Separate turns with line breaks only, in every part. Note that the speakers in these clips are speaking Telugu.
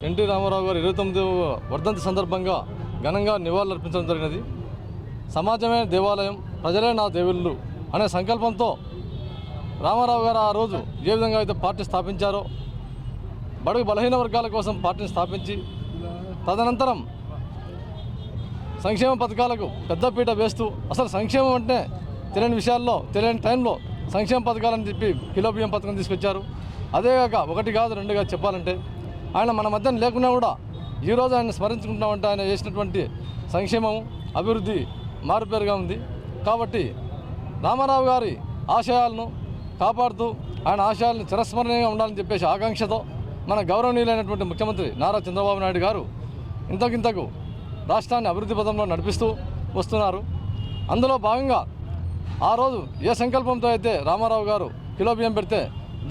ఎన్టీ రామారావు గారు 29వ వర్ధంతి సందర్భంగా ఘనంగా నివాళులర్పించడం జరిగినది. సమాజమే దేవాలయం, ప్రజలే నా దేవుళ్ళు అనే సంకల్పంతో రామారావు గారు ఆ రోజు ఏ విధంగా అయితే పార్టీ స్థాపించారో, బడుగు బలహీన వర్గాల కోసం పార్టీని స్థాపించి తదనంతరం సంక్షేమ పథకాలకు పెద్దపీట వేస్తూ, అసలు సంక్షేమం అంటే తెలియని విషయాల్లో తెలియని టైంలో సంక్షేమ పథకాలని చెప్పి కిలో బియ్యం పథకం తీసుకొచ్చారు. అదేగాక 1 కాదు 2 కాదు చెప్పాలంటే ఆయన మన మధ్యన లేకున్నా కూడా ఈరోజు ఆయన స్మరించుకుంటామంటే ఆయన చేసినటువంటి సంక్షేమం అభివృద్ధి మారుపేరుగా ఉంది. కాబట్టి రామారావు గారి ఆశయాలను కాపాడుతూ ఆయన ఆశయాలను చిరస్మరణీయంగా ఉండాలని చెప్పేసి ఆకాంక్షతో మన గౌరవనీయులైనటువంటి ముఖ్యమంత్రి నారా చంద్రబాబు నాయుడు గారు ఇంతకింతకు రాష్ట్రాన్ని అభివృద్ధి పథంలో నడిపిస్తూ వస్తున్నారు. అందులో భాగంగా ఆ రోజు ఏ సంకల్పంతో అయితే రామారావు గారు కిలో బియ్యం పెడితే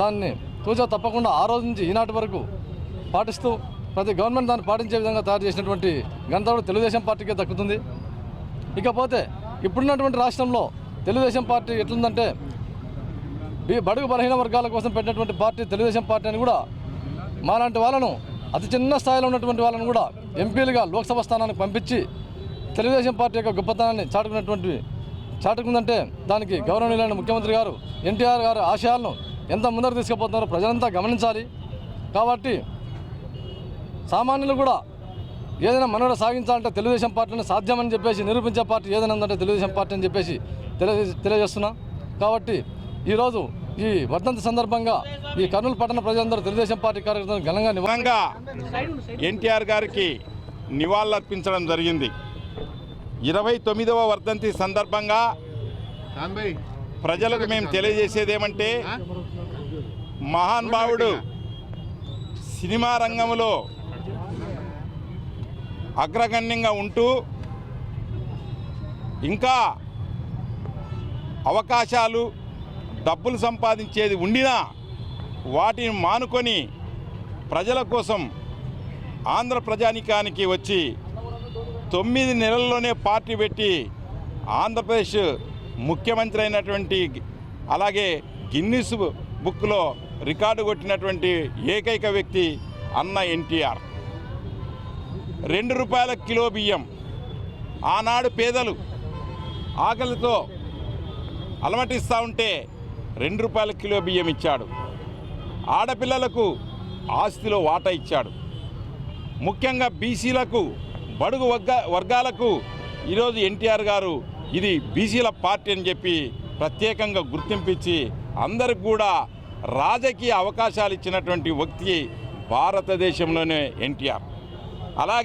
దాన్ని తూచా తప్పకుండా ఆ రోజు నుంచి ఈనాటి వరకు పాటిస్తూ ప్రతి గవర్నమెంట్ దాన్ని పాటించే విధంగా తయారు చేసినటువంటి ఘనత కూడా తెలుగుదేశం పార్టీకే దక్కుతుంది. ఇకపోతే ఇప్పుడున్నటువంటి రాష్ట్రంలో తెలుగుదేశం పార్టీ ఎట్లుందంటే బడుగు బలహీన వర్గాల కోసం పెట్టినటువంటి పార్టీ తెలుగుదేశం పార్టీ అని కూడా మాలాంటి వాళ్ళను అతి చిన్న స్థాయిలో ఉన్నటువంటి వాళ్ళను కూడా ఎంపీలుగా లోక్సభ స్థానానికి పంపించి తెలుగుదేశం పార్టీ యొక్క గొప్పతనాన్ని చాటుకుందంటే దానికి గౌరవనీయులైన ముఖ్యమంత్రి గారు ఎన్టీఆర్ గారి ఆశయాలను ఎంత ముందరకు తీసుకుపోతున్నారో ప్రజలంతా గమనించాలి. కాబట్టి సామాన్యులు కూడా ఏదైనా మనుగడ సాగించాలంటే తెలుగుదేశం పార్టీని సాధ్యమని చెప్పేసి నిరూపించే పార్టీ ఏదైనా ఉందంటే తెలుగుదేశం పార్టీ అని చెప్పేసి తెలియజేస్తున్నా. కాబట్టి ఈరోజు ఈ వర్ధంతి సందర్భంగా ఈ కర్నూలు పట్టణ ప్రజలందరూ తెలుగుదేశం పార్టీ కార్యకర్తలు ఘనంగా
ఎన్టీఆర్ గారికి నివాళులర్పించడం జరిగింది. 29వ వర్ధంతి సందర్భంగా ప్రజలకు మేము తెలియజేసేది ఏమంటే, మహానుభావుడు సినిమా రంగంలో అగ్రగణ్యంగా ఉంటూ ఇంకా అవకాశాలు డబ్బులు సంపాదించేది ఉండినా వాటిని మానుకొని ప్రజల కోసం ఆంధ్ర ప్రజానీకానికి వచ్చి 9 నెలల్లోనే పార్టీ పెట్టి ఆంధ్రప్రదేశ్ ముఖ్యమంత్రి అయినటువంటి, అలాగే గిన్నిస్ బుక్లో రికార్డు కొట్టినటువంటి ఏకైక వ్యక్తి అన్న ఎన్టీఆర్. 2 రూపాయల కిలో బియ్యం ఆనాడు పేదలు ఆకలితో అలమటిస్తూ ఉంటే 2 రూపాయల కిలో బియ్యం ఇచ్చాడు. ఆడపిల్లలకు ఆస్తిలో వాటా ఇచ్చాడు. ముఖ్యంగా బీసీలకు, బడుగు వర్గాలకు ఈరోజు ఎన్టీఆర్ గారు ఇది బీసీల పార్టీ అని చెప్పి ప్రత్యేకంగా గుర్తింపించి అందరికి కూడా రాజకీయ అవకాశాలు ఇచ్చినటువంటి వ్యక్తి భారతదేశంలోనే ఎన్టీఆర్. అలాగే